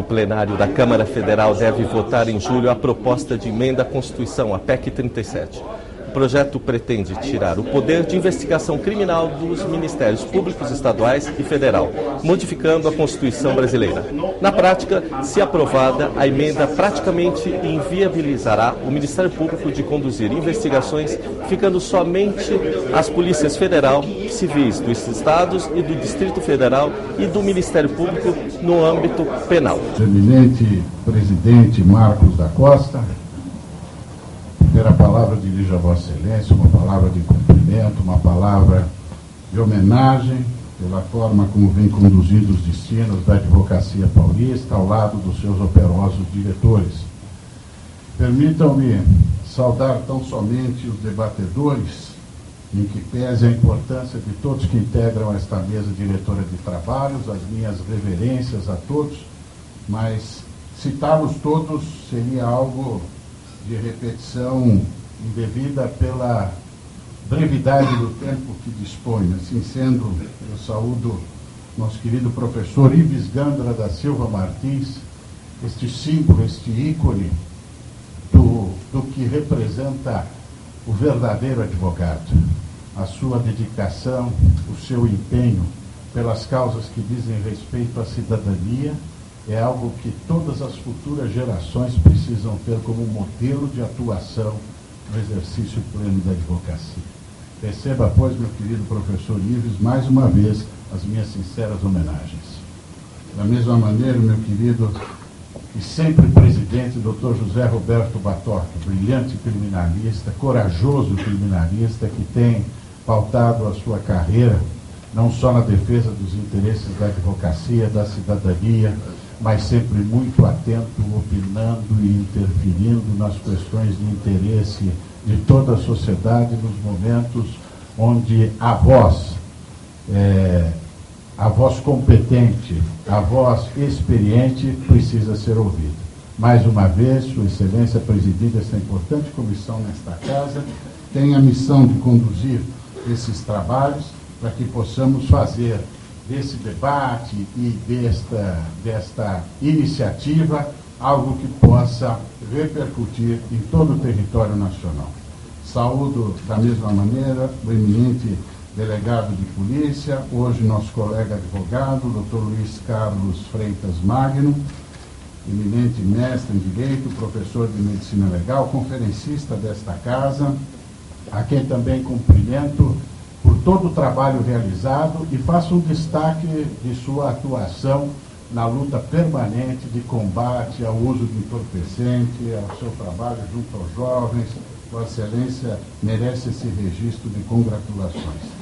plenário da Câmara Federal deve votar em julho a proposta de emenda à Constituição, a PEC 37. O projeto pretende tirar o poder de investigação criminal dos Ministérios Públicos Estaduais e Federal, modificando a Constituição brasileira. Na prática, se aprovada, a emenda praticamente inviabilizará o Ministério Público de conduzir investigações, ficando somente as polícias federal, civis dos estados e do Distrito Federal e do Ministério Público no âmbito penal. Eminente presidente Marcos da Costa, a palavra dirijo a Vossa Excelência, uma palavra de cumprimento, uma palavra de homenagem pela forma como vem conduzindo os destinos da advocacia paulista ao lado dos seus operosos diretores. Permitam-me saudar tão somente os debatedores, em que pese a importância de todos que integram esta mesa diretora de trabalhos, as minhas reverências a todos, mas citá-los todos seria algo de repetição indevida pela brevidade do tempo que dispõe. Assim sendo, eu saúdo nosso querido professor Ives Gandra da Silva Martins, este símbolo, este ícone do que representa o verdadeiro advogado, a sua dedicação, o seu empenho pelas causas que dizem respeito à cidadania, é algo que todas as futuras gerações precisam ter como modelo de atuação no exercício pleno da advocacia. Receba, pois, meu querido professor Ives, mais uma vez, as minhas sinceras homenagens. Da mesma maneira, meu querido e sempre presidente, Dr. José Roberto Batorque, brilhante criminalista, corajoso criminalista, que tem pautado a sua carreira não só na defesa dos interesses da advocacia, da cidadania, mas sempre muito atento, opinando e interferindo nas questões de interesse de toda a sociedade nos momentos onde a voz competente, a voz experiente precisa ser ouvida. Mais uma vez, Sua Excelência, presidindo essa importante comissão nesta casa, tem a missão de conduzir esses trabalhos para que possamos fazer desse debate e desta iniciativa algo que possa repercutir em todo o território nacional. Saúdo, da mesma maneira, o eminente delegado de polícia, hoje nosso colega advogado, Dr. Luiz Carlos Freitas Magno, eminente mestre em Direito, professor de Medicina Legal, conferencista desta casa, a quem também cumprimento por todo o trabalho realizado e faço um destaque de sua atuação na luta permanente de combate ao uso de entorpecente, ao seu trabalho junto aos jovens. Vossa Excelência merece esse registro de congratulações.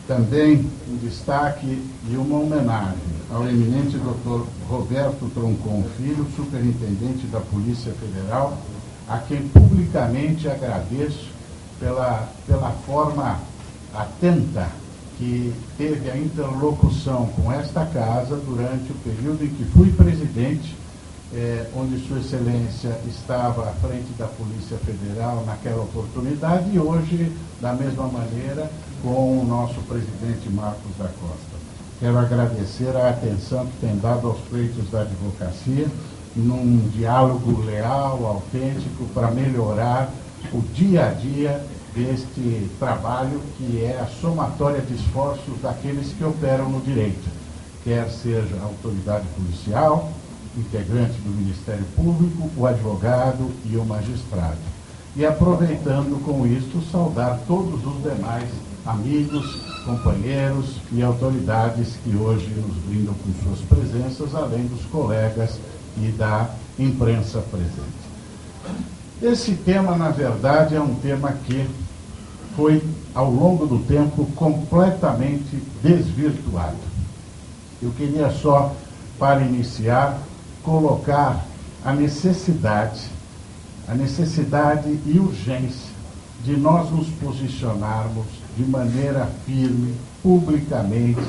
Também um destaque e uma homenagem ao eminente Dr. Roberto Troncon Filho, superintendente da Polícia Federal, a quem publicamente agradeço pela forma atenta que teve a interlocução com esta casa durante o período em que fui presidente, onde Sua Excelência estava à frente da Polícia Federal naquela oportunidade e hoje, da mesma maneira, com o nosso presidente Marcos da Costa. Quero agradecer a atenção que tem dado aos pleitos da advocacia, num diálogo leal, autêntico, para melhorar o dia a dia deste trabalho que é a somatória de esforços daqueles que operam no direito, quer seja a autoridade policial, integrante do Ministério Público, o advogado e o magistrado. E aproveitando com isto, saudar todos os demais amigos, companheiros e autoridades que hoje nos brindam com suas presenças, além dos colegas e da imprensa presente. Esse tema, na verdade, é um tema que foi, ao longo do tempo, completamente desvirtuado. Eu queria só, para iniciar, colocar a necessidade e urgência de nós nos posicionarmos de maneira firme, publicamente,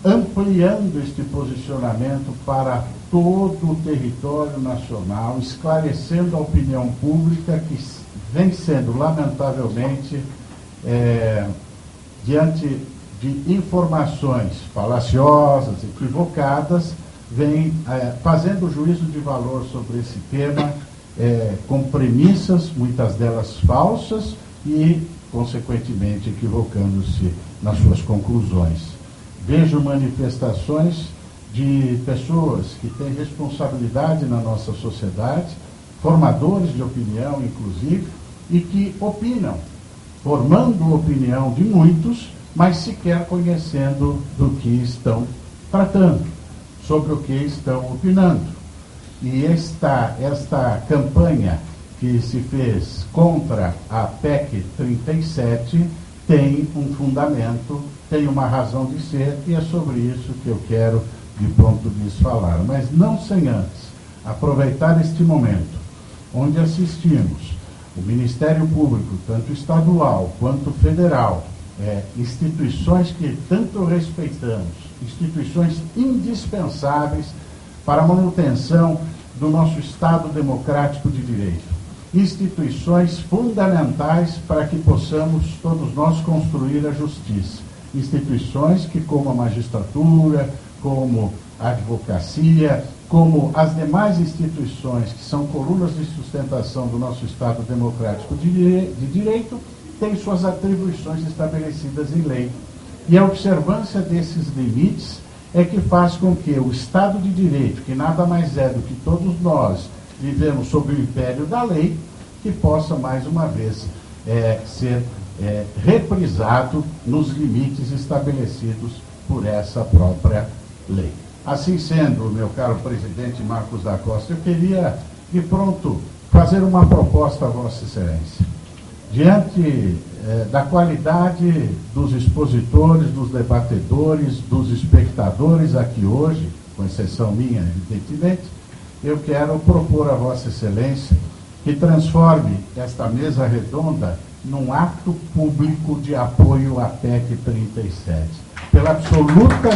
ampliando este posicionamento para todo o território nacional, esclarecendo a opinião pública que vem sendo, lamentavelmente, diante de informações falaciosas, equivocadas, vem fazendo juízo de valor sobre esse tema, com premissas, muitas delas falsas, e, consequentemente, equivocando-se nas suas conclusões. Vejo manifestações de pessoas que têm responsabilidade na nossa sociedade, formadores de opinião, inclusive, e que opinam, formando opinião de muitos, mas sequer conhecendo do que estão tratando, sobre o que estão opinando. E esta campanha que se fez contra a PEC 37 tem um fundamento, tem uma razão de ser, e é sobre isso que eu quero, de pronto, lhes falar. Mas não sem antes aproveitar este momento, onde assistimos o Ministério Público, tanto estadual quanto federal, instituições que tanto respeitamos, instituições indispensáveis para a manutenção do nosso Estado democrático de direito, instituições fundamentais para que possamos todos nós construir a justiça, instituições que, como a magistratura, como a advocacia, como as demais instituições que são colunas de sustentação do nosso Estado democrático de direito, têm suas atribuições estabelecidas em lei. E a observância desses limites é que faz com que o Estado de Direito, que nada mais é do que todos nós vivemos sob o império da lei, que possa, mais uma vez, ser reprisado nos limites estabelecidos por essa própria lei. Assim sendo, meu caro presidente Marcos da Costa, eu queria, de pronto, fazer uma proposta a Vossa Excelência. Diante da qualidade dos expositores, dos debatedores, dos espectadores aqui hoje, com exceção minha, evidentemente, eu quero propor a Vossa Excelência que transforme esta mesa redonda num ato público de apoio à PEC 37, pela absoluta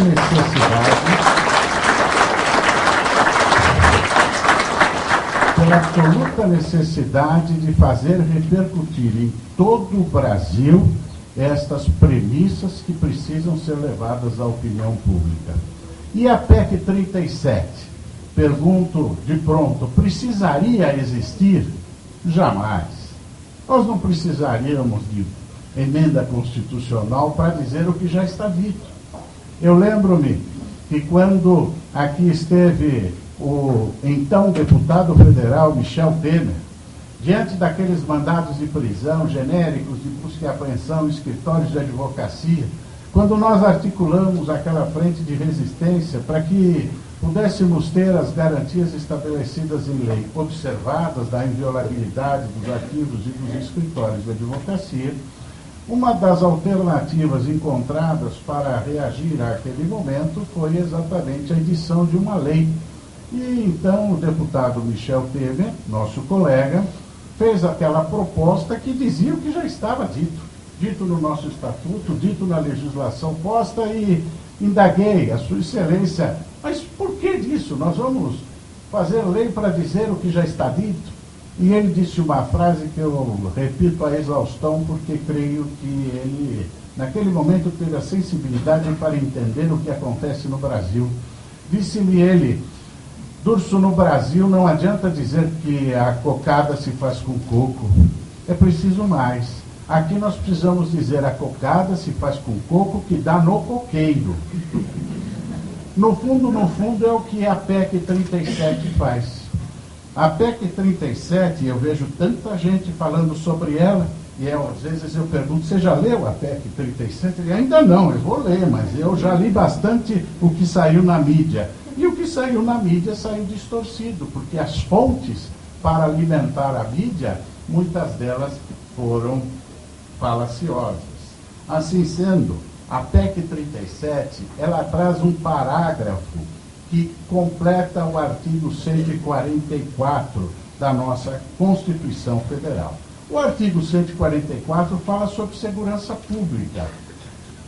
necessidade de fazer repercutir em todo o Brasil estas premissas que precisam ser levadas à opinião pública. E a PEC 37, pergunto de pronto, precisaria existir? Jamais. Nós não precisaríamos de emenda constitucional para dizer o que já está dito. Eu lembro-me que quando aqui esteve o então deputado federal Michel Temer, diante daqueles mandados de prisão genéricos de busca e apreensão em escritórios de advocacia, quando nós articulamos aquela frente de resistência para que pudéssemos ter as garantias estabelecidas em lei observadas da inviolabilidade dos arquivos e dos escritórios de advocacia, uma das alternativas encontradas para reagir àquele momento foi exatamente a edição de uma lei. E então o deputado Michel Temer, nosso colega, fez aquela proposta que dizia o que já estava dito no nosso estatuto, dito na legislação posta, e indaguei a Sua Excelência, mas por que disso? Nós vamos fazer lei para dizer o que já está dito? E ele disse uma frase que eu repito à exaustão, porque creio que ele, naquele momento, teve a sensibilidade para entender o que acontece no Brasil. Disse-me ele: Durso, no Brasil não adianta dizer que a cocada se faz com coco, é preciso mais. Aqui nós precisamos dizer: a cocada se faz com coco que dá no coqueiro. No fundo, é o que a PEC 37 faz. A PEC 37, eu vejo tanta gente falando sobre ela, e às vezes eu pergunto: você já leu a PEC 37? Ele: ainda não, eu vou ler, mas eu já li bastante o que saiu na mídia. E o que saiu na mídia saiu distorcido, porque as fontes para alimentar a mídia, muitas delas foram falaciosas. Assim sendo, a PEC 37, ela traz um parágrafo que completa o artigo 144 da nossa Constituição Federal. O artigo 144 fala sobre segurança pública.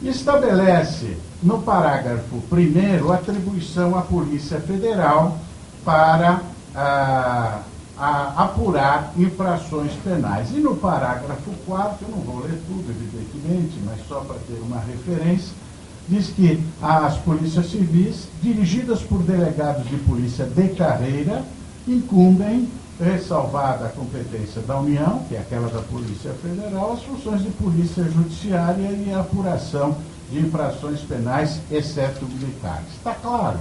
Estabelece, no parágrafo 1º, atribuição à Polícia Federal para apurar infrações penais. E no parágrafo 4º, eu não vou ler tudo, evidentemente, mas só para ter uma referência, diz que as polícias civis, dirigidas por delegados de polícia de carreira, incumbem, ressalvada a competência da União, que é aquela da Polícia Federal, as funções de polícia judiciária e a apuração de infrações penais, exceto militares. Está claro.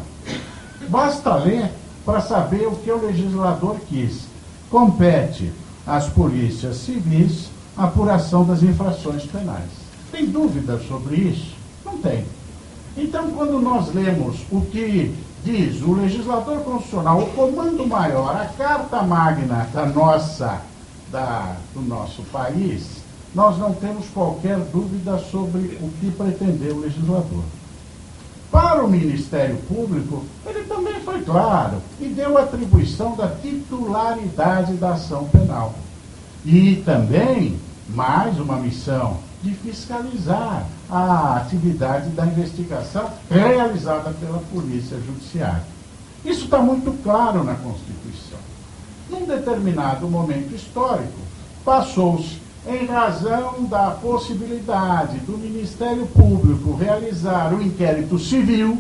Basta ler para saber o que o legislador quis. Compete às polícias civis a apuração das infrações penais. Tem dúvida sobre isso? Não tem. Então, quando nós lemos o que diz o legislador constitucional, o comando maior, a carta magna do nosso país, nós não temos qualquer dúvida sobre o que pretendeu o legislador. Para o Ministério Público, ele também foi claro e deu atribuição da titularidade da ação penal. E também, mais uma missão, de fiscalizar a atividade da investigação realizada pela Polícia Judiciária. Isso está muito claro na Constituição. Num determinado momento histórico, passou-se, em razão da possibilidade do Ministério Público realizar um inquérito civil,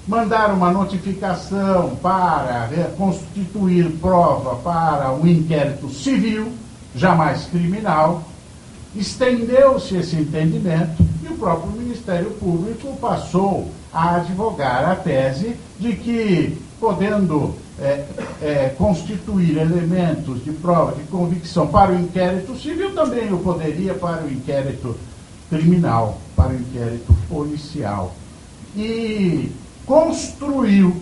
mandar uma notificação para constituir prova para um inquérito civil, jamais criminal, estendeu-se esse entendimento e o próprio Ministério Público passou a advogar a tese de que, podendo constituir elementos de prova de convicção para o inquérito civil, também o poderia para o inquérito criminal, para o inquérito policial. E construiu,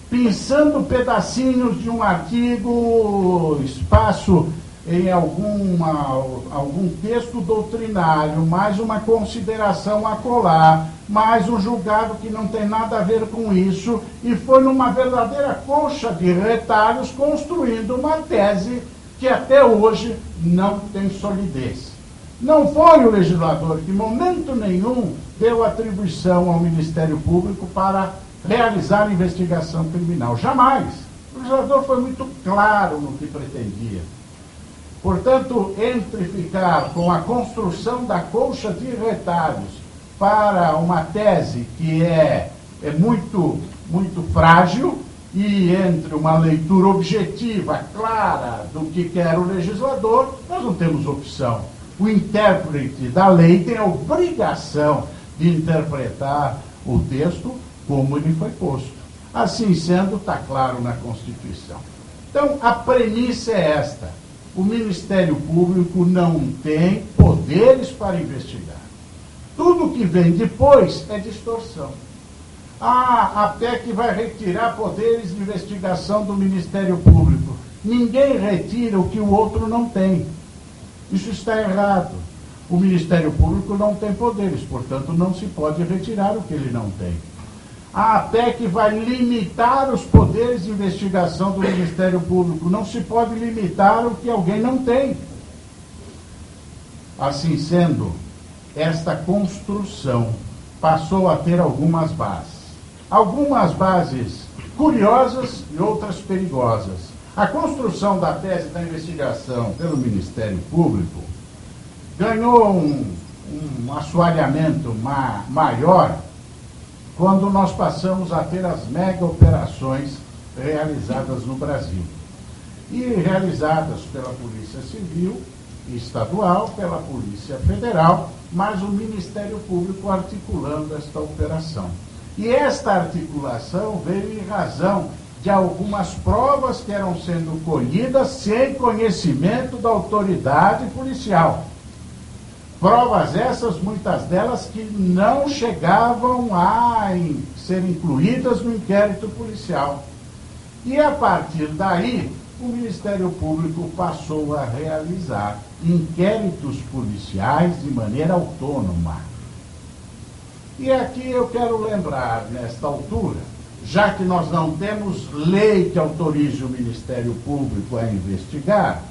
pensando pedacinhos de um artigo, espaço em algum texto doutrinário, mais uma consideração acolá, mais um julgado que não tem nada a ver com isso, e foi numa verdadeira colcha de retalhos construindo uma tese que até hoje não tem solidez. Não foi o legislador que, em momento nenhum, deu atribuição ao Ministério Público para realizar investigação criminal. Jamais. O legislador foi muito claro no que pretendia. Portanto, entre ficar com a construção da colcha de retalhos para uma tese que é muito, muito frágil, e entre uma leitura objetiva, clara, do que quer o legislador, nós não temos opção. O intérprete da lei tem a obrigação de interpretar o texto como ele foi posto. Assim sendo, está claro na Constituição. Então, a premissa é esta: o Ministério Público não tem poderes para investigar. Tudo que vem depois é distorção. A PEC vai retirar poderes de investigação do Ministério Público. Ninguém retira o que o outro não tem. Isso está errado. O Ministério Público não tem poderes, portanto, não se pode retirar o que ele não tem. A PEC vai limitar os poderes de investigação do Ministério Público. Não se pode limitar o que alguém não tem. Assim sendo, esta construção passou a ter algumas bases. Algumas bases curiosas e outras perigosas. A construção da tese da investigação pelo Ministério Público ganhou um assoalhamento maior quando nós passamos a ter as mega operações realizadas no Brasil. E realizadas pela Polícia Civil Estadual, pela Polícia Federal, mas o Ministério Público articulando esta operação. E esta articulação veio em razão de algumas provas que eram sendo colhidas sem conhecimento da autoridade policial. Provas essas, muitas delas, que não chegavam a ser incluídas no inquérito policial. E a partir daí, o Ministério Público passou a realizar inquéritos policiais de maneira autônoma. E aqui eu quero lembrar, nesta altura, já que nós não temos lei que autorize o Ministério Público a investigar,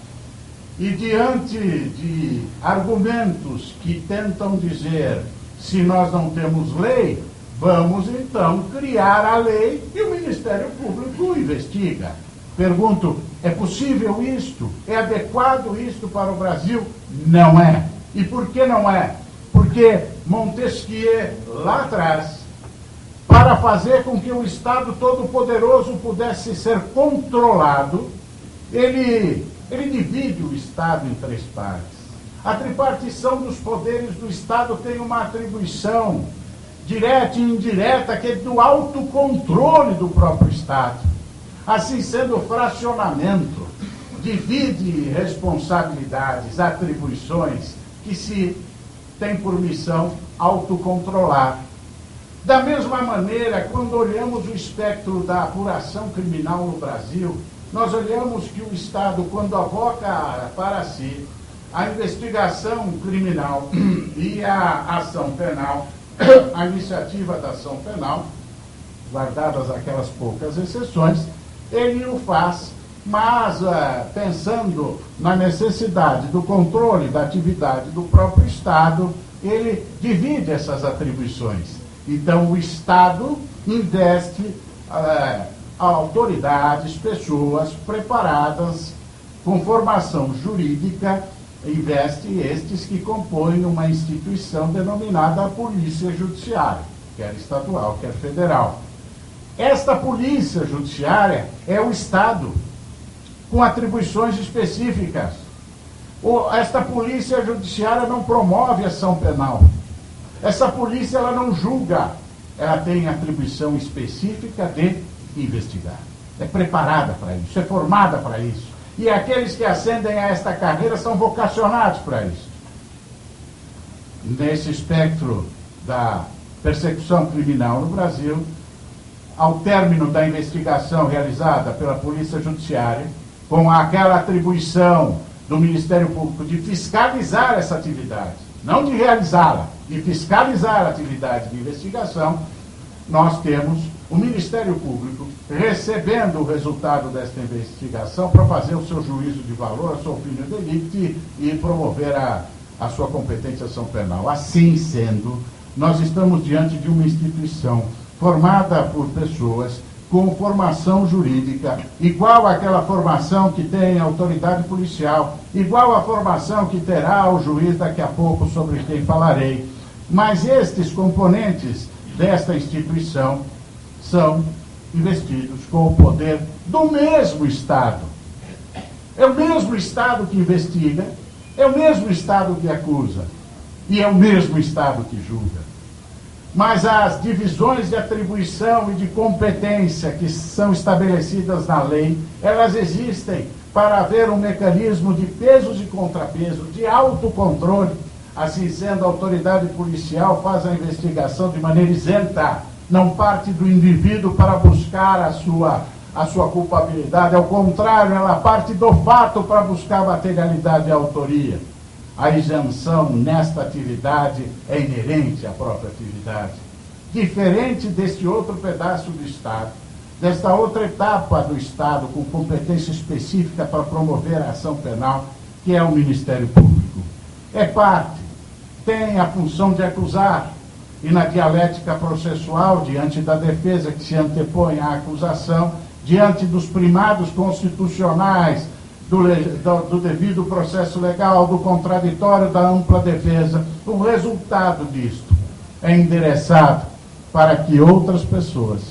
e diante de argumentos que tentam dizer, se nós não temos lei, vamos então criar a lei e o Ministério Público investiga. Pergunto, é possível isto? É adequado isto para o Brasil? Não é. E por que não é? Porque porque Montesquieu, lá atrás, para fazer com que o Estado Todo-Poderoso pudesse ser controlado, ele divide o Estado em três partes. A tripartição dos poderes do Estado tem uma atribuição direta e indireta, que é do autocontrole do próprio Estado. Assim sendo, o fracionamento divide responsabilidades, atribuições, que se tem por missão autocontrolar. Da mesma maneira, quando olhamos o espectro da apuração criminal no Brasil, nós olhamos que o Estado, quando avoca para si a investigação criminal e a ação penal, a iniciativa da ação penal, guardadas aquelas poucas exceções, ele o faz, mas pensando na necessidade do controle da atividade do próprio Estado, ele divide essas atribuições. Então, o Estado investe autoridades, pessoas preparadas, com formação jurídica, investe estes que compõem uma instituição denominada Polícia Judiciária, quer estadual, quer federal. Esta Polícia Judiciária é o Estado, com atribuições específicas. Esta Polícia Judiciária não promove ação penal. Essa polícia, ela não julga, ela tem atribuição específica de investigar. É preparada para isso, é formada para isso. E aqueles que ascendem a esta carreira são vocacionados para isso. Nesse espectro da persecução criminal no Brasil, ao término da investigação realizada pela Polícia Judiciária, com aquela atribuição do Ministério Público de fiscalizar essa atividade, não de realizá-la, de fiscalizar a atividade de investigação, nós temos o Ministério Público recebendo o resultado desta investigação para fazer o seu juízo de valor, a sua opinião delicti e promover a sua competente ação penal. Assim sendo, nós estamos diante de uma instituição formada por pessoas com formação jurídica, igual àquela formação que tem a autoridade policial, igual à formação que terá o juiz daqui a pouco, sobre quem falarei. Mas estes componentes desta instituição são investidos com o poder do mesmo Estado. É o mesmo Estado que investiga, é o mesmo Estado que acusa, e é o mesmo Estado que julga. Mas as divisões de atribuição e de competência que são estabelecidas na lei, elas existem para haver um mecanismo de pesos e contrapesos, de autocontrole. Assim sendo, a autoridade policial faz a investigação de maneira isenta, não parte do indivíduo para buscar a sua culpabilidade, ao contrário, ela parte do fato para buscar a materialidade e a autoria. A isenção nesta atividade é inerente à própria atividade. Diferente deste outro pedaço do Estado, desta outra etapa do Estado com competência específica para promover a ação penal, que é o Ministério Público. É parte, tem a função de acusar, e na dialética processual, diante da defesa que se antepõe à acusação, diante dos primados constitucionais, do devido processo legal, do contraditório, da ampla defesa, o resultado disto é endereçado para que outras pessoas,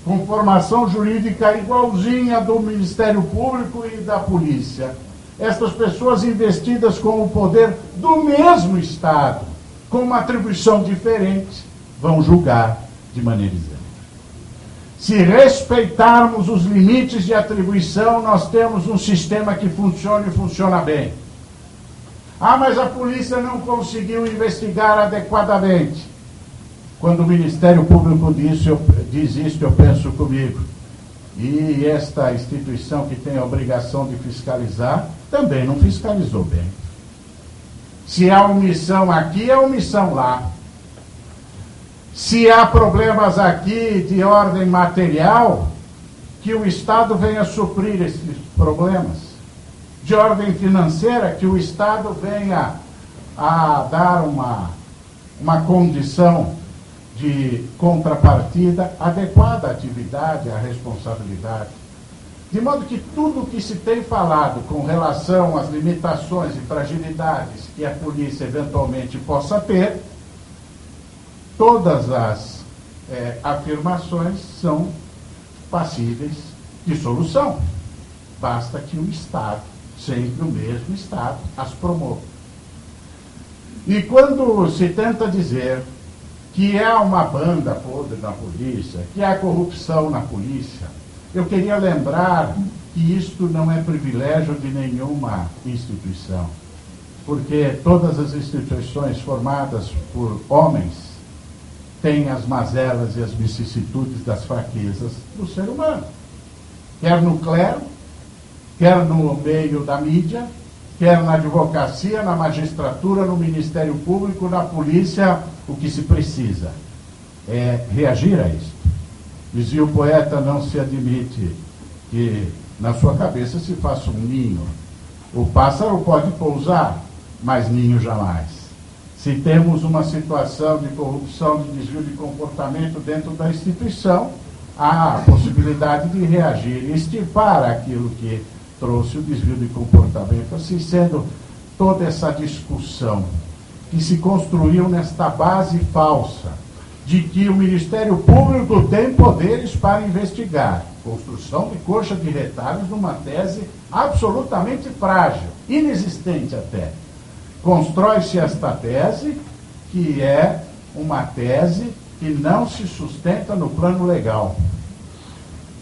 com formação jurídica igualzinha do Ministério Público e da Polícia, estas pessoas investidas com o poder do mesmo Estado, com uma atribuição diferente, vão julgar de maneira isenta. Se respeitarmos os limites de atribuição, nós temos um sistema que funciona e funciona bem. Ah, mas a polícia não conseguiu investigar adequadamente. Quando o Ministério Público diz isso, eu penso comigo. E esta instituição que tem a obrigação de fiscalizar, também não fiscalizou bem. Se há omissão aqui, há omissão lá. Se há problemas aqui de ordem material, que o Estado venha suprir esses problemas. De ordem financeira, que o Estado venha a dar uma condição de contrapartida adequada à atividade, à responsabilidade. De modo que tudo que se tem falado com relação às limitações e fragilidades que a polícia eventualmente possa ter, todas as afirmações são passíveis de solução. Basta que o Estado, sempre o mesmo Estado, as promova. E quando se tenta dizer que há uma banda podre na polícia, que há corrupção na polícia, eu queria lembrar que isto não é privilégio de nenhuma instituição, porque todas as instituições formadas por homens têm as mazelas e as vicissitudes das fraquezas do ser humano, quer no clero, quer no meio da mídia, quer na advocacia, na magistratura, no Ministério Público, na polícia. O que se precisa é reagir a isso. Dizia o poeta: não se admite que na sua cabeça se faça um ninho. O pássaro pode pousar, mas ninho jamais. Se temos uma situação de corrupção, de desvio de comportamento dentro da instituição, há a possibilidade de reagir e extirpar aquilo que trouxe o desvio de comportamento, assim sendo toda essa discussão que se construiu nesta base falsa de que o Ministério Público tem poderes para investigar. Construção de coxa de retalhos numa tese absolutamente frágil, inexistente até. Constrói-se esta tese, que é uma tese que não se sustenta no plano legal.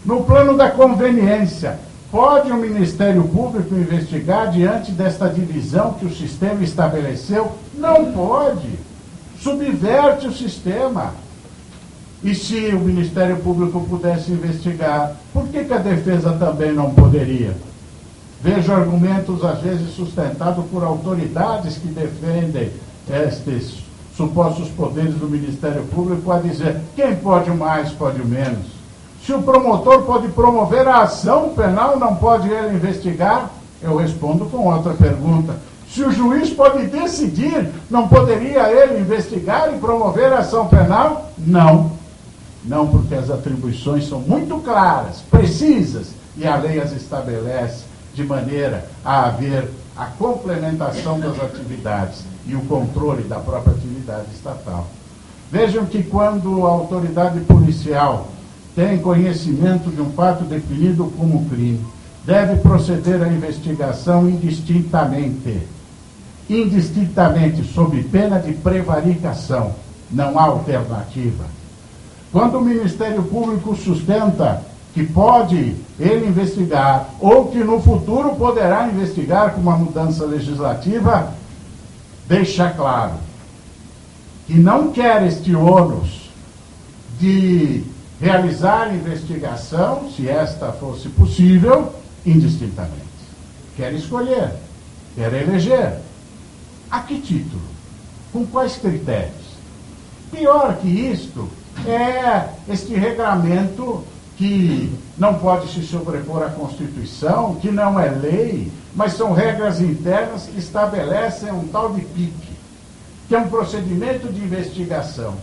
No plano da conveniência, pode o Ministério Público investigar diante desta divisão que o sistema estabeleceu? Não pode. Subverte o sistema. E se o Ministério Público pudesse investigar, por que a defesa também não poderia? Vejo argumentos, às vezes, sustentados por autoridades que defendem estes supostos poderes do Ministério Público a dizer: quem pode o mais, pode o menos. Se o promotor pode promover a ação penal, não pode ele investigar? Eu respondo com outra pergunta: se o juiz pode decidir, não poderia ele investigar e promover a ação penal? Não. Não, porque as atribuições são muito claras, precisas, e a lei as estabelece de maneira a haver a complementação das atividades e o controle da própria atividade estatal. Vejam que quando a autoridade policial tem conhecimento de um fato definido como crime, deve proceder à investigação indistintamente, sob pena de prevaricação. Não há alternativa. Quando o Ministério Público sustenta que pode ele investigar, ou que no futuro poderá investigar com uma mudança legislativa, deixa claro que não quer este ônus de realizar a investigação, se esta fosse possível, indistintamente. Quer escolher, quer eleger. A que título? Com quais critérios? Pior que isto é este regramento que não pode se sobrepor à Constituição, que não é lei, mas são regras internas que estabelecem um tal de PIC, que é um procedimento de investigação,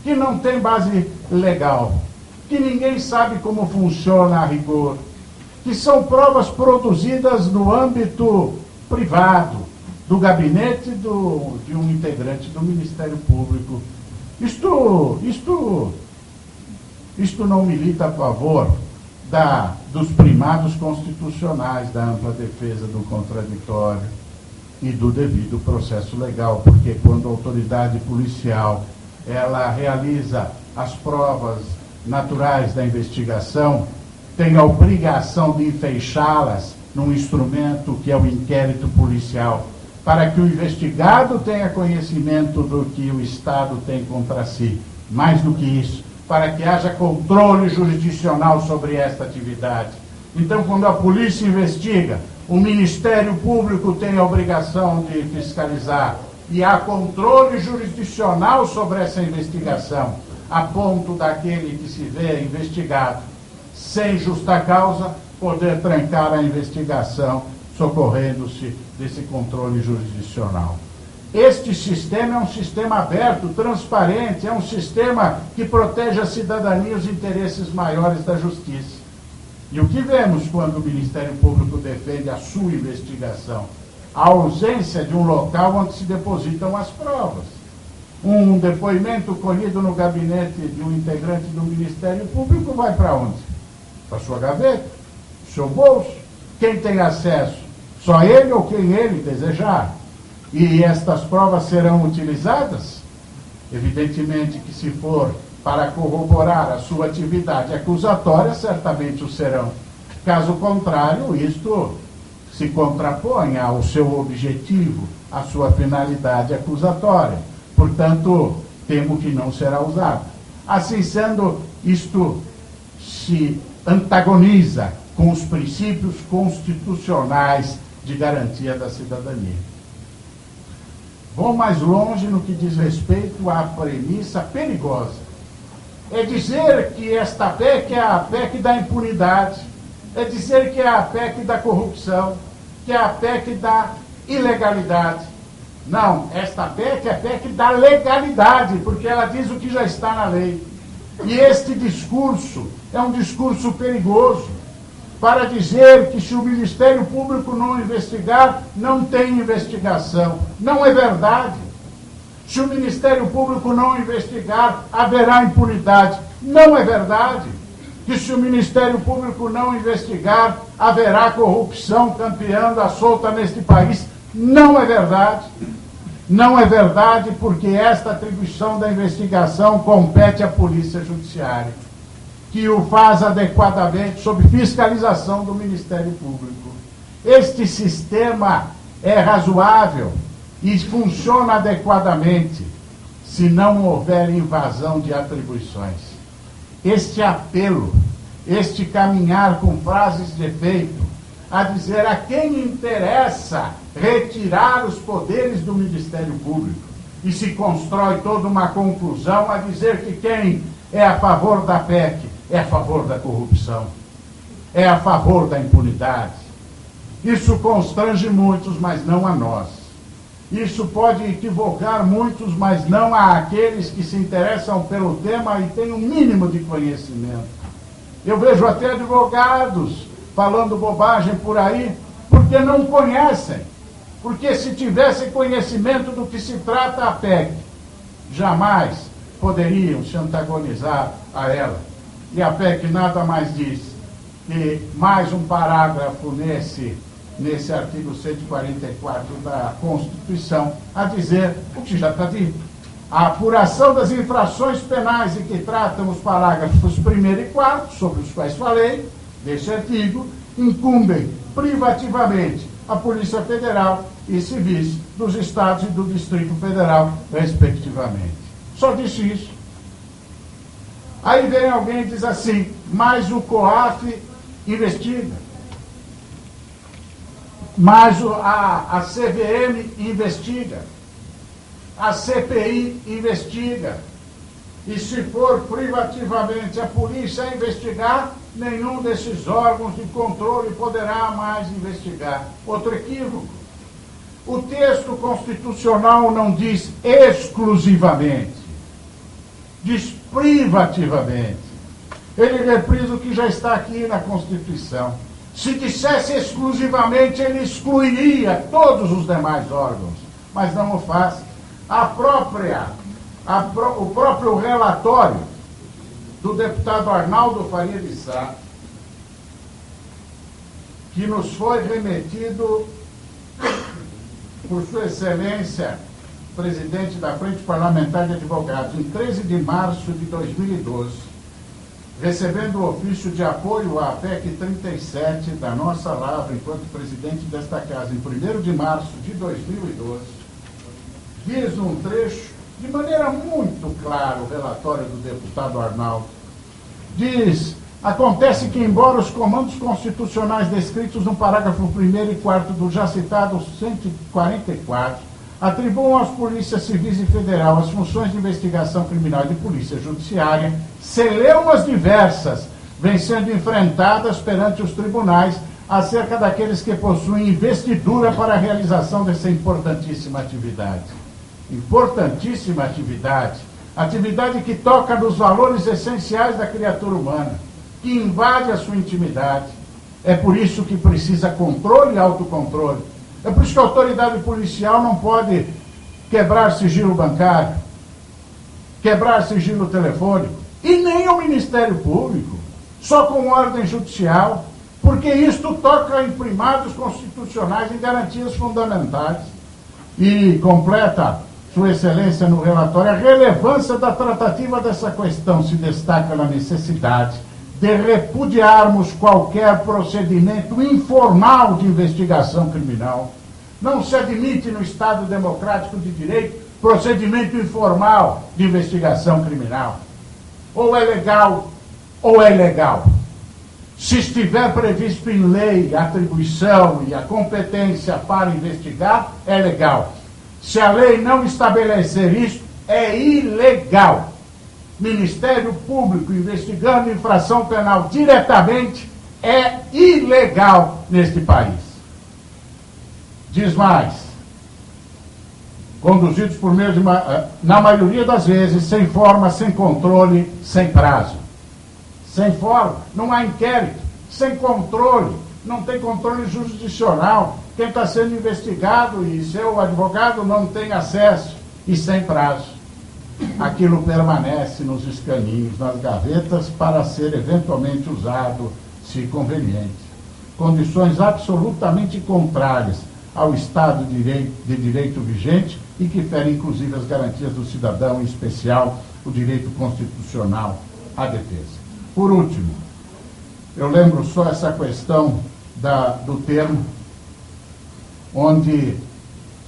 que não tem base legal, que ninguém sabe como funciona a rigor, que são provas produzidas no âmbito privado, do gabinete de um integrante do Ministério Público. Isto não milita a favor dos primados constitucionais, da ampla defesa do contraditório e do devido processo legal, porque quando a autoridade policial ela realiza as provas naturais da investigação, tem a obrigação de enfeixá-las num instrumento que é o inquérito policial, para que o investigado tenha conhecimento do que o Estado tem contra si. Mais do que isso, para que haja controle jurisdicional sobre esta atividade. Então, quando a polícia investiga, o Ministério Público tem a obrigação de fiscalizar e há controle jurisdicional sobre essa investigação, a ponto daquele que se vê investigado sem justa causa poder trancar a investigação, socorrendo-se desse controle jurisdicional. Este sistema é um sistema aberto, transparente, é um sistema que protege a cidadania e os interesses maiores da justiça. E o que vemos quando o Ministério Público defende a sua investigação? A ausência de um local onde se depositam as provas. Um depoimento colhido no gabinete de um integrante do Ministério Público vai para onde? Para sua gaveta, seu bolso. Quem tem acesso? Só ele ou quem ele desejar. E estas provas serão utilizadas? Evidentemente que, se for para corroborar a sua atividade acusatória, certamente o serão. Caso contrário, isto se contrapõe ao seu objetivo, à sua finalidade acusatória. Portanto, temo que não será usado. Assim sendo, isto se antagoniza com os princípios constitucionais de garantia da cidadania. Vou mais longe no que diz respeito à premissa perigosa. É dizer que esta PEC é a PEC da impunidade, é dizer que é a PEC da corrupção, que é a PEC da ilegalidade. Não, esta PEC é a PEC da legalidade, porque ela diz o que já está na lei. E este discurso é um discurso perigoso, para dizer que, se o Ministério Público não investigar, não tem investigação. Não é verdade. Se o Ministério Público não investigar, haverá impunidade. Não é verdade. Que, se o Ministério Público não investigar, haverá corrupção campeando à solta neste país. Não é verdade. Não é verdade, porque esta atribuição da investigação compete à Polícia Judiciária, que o faz adequadamente sob fiscalização do Ministério Público. Este sistema é razoável e funciona adequadamente se não houver invasão de atribuições. Este apelo, este caminhar com frases de efeito, a dizer a quem interessa retirar os poderes do Ministério Público, e se constrói toda uma conclusão a dizer que quem é a favor da PEC é a favor da corrupção, é a favor da impunidade. Isso constrange muitos, mas não a nós. Isso pode equivocar muitos, mas não a aqueles que se interessam pelo tema e têm um mínimo de conhecimento. Eu vejo até advogados falando bobagem por aí, porque não conhecem. Porque, se tivessem conhecimento do que se trata a PEC, jamais poderiam se antagonizar a ela. E a PEC nada mais diz que mais um parágrafo nesse artigo 144 da Constituição, a dizer o que já está dito. A apuração das infrações penais em que tratam os parágrafos 1º e 4º, sobre os quais falei, desse artigo, incumbem privativamente a Polícia Federal e civis dos Estados e do Distrito Federal, respectivamente. Só disse isso. Aí vem alguém e diz assim, mas o COAF investiga, mas a CVM investiga, a CPI investiga, e se for privativamente a polícia investigar, nenhum desses órgãos de controle poderá mais investigar. Outro equívoco. O texto constitucional não diz exclusivamente, diz privativamente. Ele reprisa o que já está aqui na Constituição. Se dissesse exclusivamente, ele excluiria todos os demais órgãos, mas não o faz. O próprio relatório do deputado Arnaldo Faria de Sá, que nos foi remetido por Sua Excelência, presidente da Frente Parlamentar de Advogados, em 13 de março de 2012, recebendo o ofício de apoio à PEC 37 da nossa lavra, enquanto presidente desta casa, em 1º de março de 2012, diz num trecho, de maneira muito clara, o relatório do deputado Arnaldo, diz: acontece que, embora os comandos constitucionais descritos no parágrafo 1º e 4º do já citado 144 atribuam às polícias civis e federal as funções de investigação criminal e de polícia judiciária, celeumas diversas vêm sendo enfrentadas perante os tribunais acerca daqueles que possuem investidura para a realização dessa importantíssima atividade. Importantíssima atividade. Atividade que toca nos valores essenciais da criatura humana, que invade a sua intimidade. É por isso que precisa controle e autocontrole. É por isso que a autoridade policial não pode quebrar sigilo bancário, quebrar sigilo telefônico, e nem o Ministério Público, só com ordem judicial, porque isto toca em primados constitucionais e garantias fundamentais. E completa Sua Excelência no relatório, a relevância da tratativa dessa questão se destaca na necessidade de repudiarmos qualquer procedimento informal de investigação criminal. Não se admite no Estado Democrático de Direito procedimento informal de investigação criminal. Ou é legal, ou é ilegal. Se estiver previsto em lei a atribuição e a competência para investigar, é legal. Se a lei não estabelecer isso, é ilegal. Ministério Público investigando infração penal diretamente é ilegal neste país. Diz mais, conduzidos por meio de, na maioria das vezes, sem forma, sem controle, sem prazo. Sem forma, não há inquérito, sem controle, não tem controle jurisdicional. Quem está sendo investigado e seu advogado não tem acesso, e sem prazo. Aquilo permanece nos escaninhos, nas gavetas, para ser eventualmente usado, se conveniente. Condições absolutamente contrárias ao Estado de Direito vigente e que ferem, inclusive, as garantias do cidadão, em especial o direito constitucional à defesa. Por último, eu lembro só essa questão do termo, onde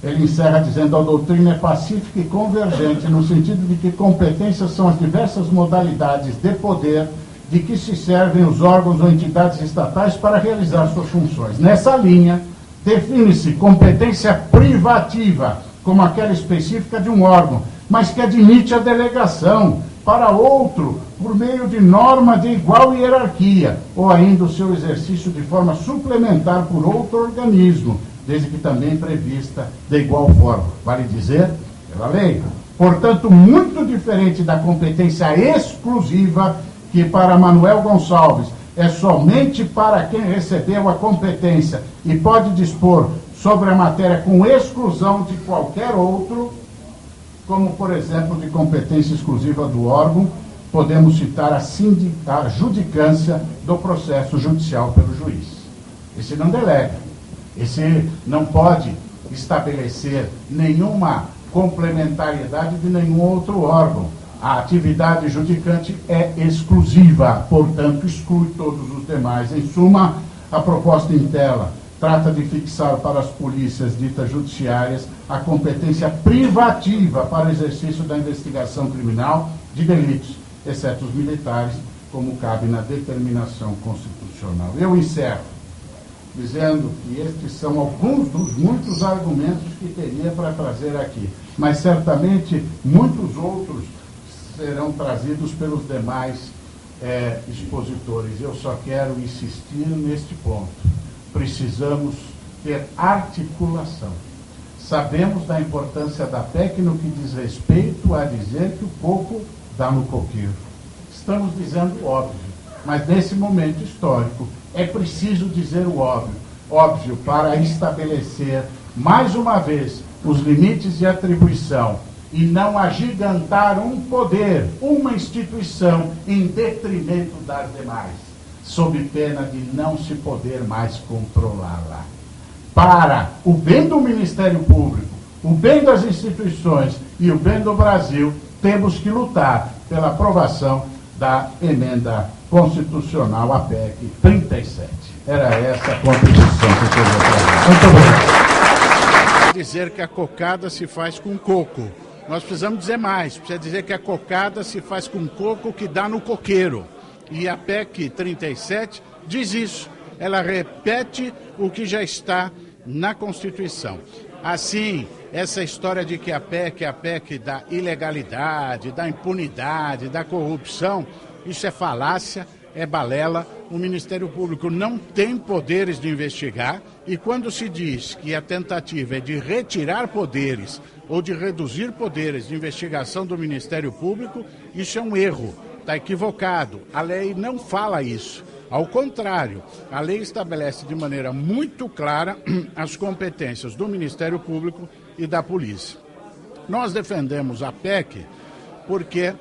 ele encerra dizendo: a doutrina é pacífica e convergente, no sentido de que competências são as diversas modalidades de poder de que se servem os órgãos ou entidades estatais para realizar suas funções. Nessa linha, define-se competência privativa, como aquela específica de um órgão, mas que admite a delegação para outro, por meio de norma de igual hierarquia, ou ainda o seu exercício de forma suplementar por outro organismo, desde que também prevista de igual forma, vale dizer, pela lei. Portanto, muito diferente da competência exclusiva, que para Manuel Gonçalves é somente para quem recebeu a competência e pode dispor sobre a matéria com exclusão de qualquer outro, como, por exemplo, de competência exclusiva do órgão, podemos citar a judicância do processo judicial pelo juiz. Esse não delega, esse não pode estabelecer nenhuma complementariedade de nenhum outro órgão. A atividade judicante é exclusiva, portanto, exclui todos os demais. Em suma, a proposta em tela trata de fixar para as polícias ditas judiciárias a competência privativa para o exercício da investigação criminal de delitos, exceto os militares, como cabe na determinação constitucional. Eu encerro dizendo que estes são alguns dos muitos argumentos que teria para trazer aqui, mas certamente muitos outros serão trazidos pelos demais expositores. Eu só quero insistir neste ponto. Precisamos ter articulação. Sabemos da importância da PEC no que diz respeito a dizer que o coco dá no coqueiro. Estamos dizendo óbvio, mas nesse momento histórico é preciso dizer o óbvio. Óbvio para estabelecer, mais uma vez, os limites de atribuição e não agigantar um poder, uma instituição, em detrimento das demais, sob pena de não se poder mais controlá-la. Para o bem do Ministério Público, o bem das instituições e o bem do Brasil, temos que lutar pela aprovação da emenda constitucional, a PEC 37. Era essa a contribuição que eu queria trazer. Muito obrigado. Dizer que a cocada se faz com coco. Nós precisamos dizer mais, precisa dizer que a cocada se faz com coco que dá no coqueiro. E a PEC 37 diz isso. Ela repete o que já está na Constituição. Assim, essa história de que a PEC é a PEC da ilegalidade, da impunidade, da corrupção, isso é falácia, é balela. O Ministério Público não tem poderes de investigar e quando se diz que a tentativa é de retirar poderes ou de reduzir poderes de investigação do Ministério Público, isso é um erro, está equivocado. A lei não fala isso. Ao contrário, a lei estabelece de maneira muito clara as competências do Ministério Público e da Polícia. Nós defendemos a PEC porque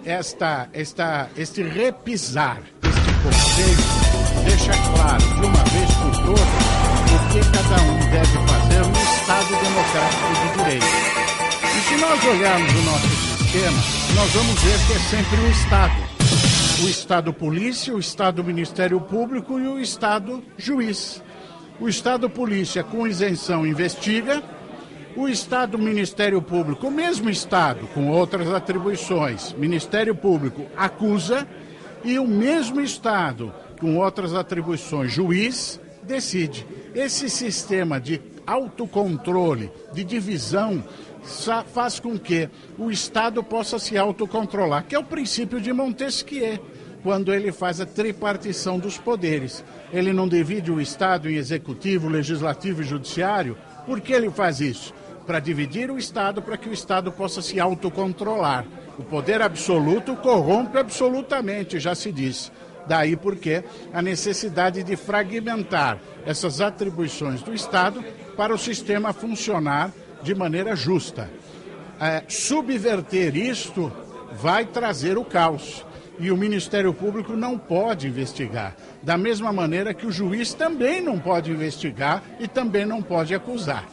este repisar, este conceito, deixa claro de uma vez por todas o que cada um deve fazer no Estado democrático de direito. E se nós olharmos o nosso sistema, nós vamos ver que é sempre o Estado. O Estado Polícia, o Estado Ministério Público e o Estado Juiz. O Estado Polícia, com isenção, investiga. O Estado Ministério Público, o mesmo Estado, com outras atribuições, Ministério Público acusa. E o mesmo Estado, com outras atribuições, juiz, decide. Esse sistema de autocontrole, de divisão, faz com que o Estado possa se autocontrolar, que é o princípio de Montesquieu, quando ele faz a tripartição dos poderes. Ele não divide o Estado em executivo, legislativo e judiciário. Por que ele faz isso? Para dividir o Estado, para que o Estado possa se autocontrolar. O poder absoluto corrompe absolutamente, já se disse. Daí porque a necessidade de fragmentar essas atribuições do Estado para o sistema funcionar de maneira justa. Subverter isto vai trazer o caos. E o Ministério Público não pode investigar. Da mesma maneira que o juiz também não pode investigar e também não pode acusar.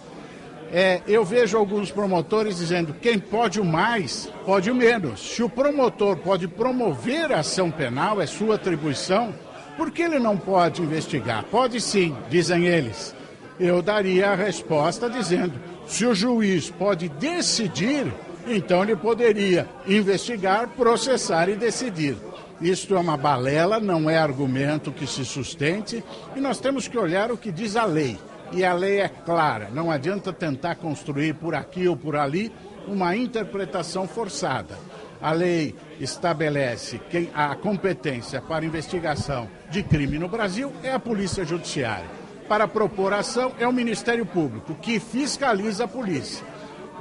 Eu vejo alguns promotores dizendo que quem pode o mais, pode o menos. Se o promotor pode promover a ação penal, é sua atribuição, por que ele não pode investigar? Pode sim, dizem eles. Eu daria a resposta dizendo, se o juiz pode decidir, então ele poderia investigar, processar e decidir. Isto é uma balela, não é argumento que se sustente, e nós temos que olhar o que diz a lei. E a lei é clara, não adianta tentar construir por aqui ou por ali uma interpretação forçada. A lei estabelece que a competência para investigação de crime no Brasil é a Polícia Judiciária. Para propor ação é o Ministério Público, que fiscaliza a polícia.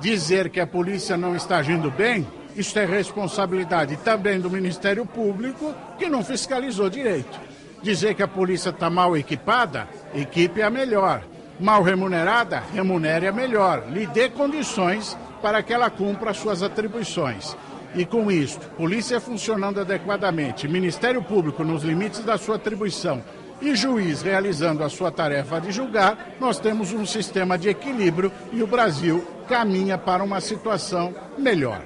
Dizer que a polícia não está agindo bem, isso é responsabilidade também do Ministério Público, que não fiscalizou direito. Dizer que a polícia está mal equipada, equipe a melhor. Mal remunerada, remunere a melhor. Lhe dê condições para que ela cumpra as suas atribuições. E com isto, polícia funcionando adequadamente, Ministério Público nos limites da sua atribuição e juiz realizando a sua tarefa de julgar, nós temos um sistema de equilíbrio e o Brasil caminha para uma situação melhor.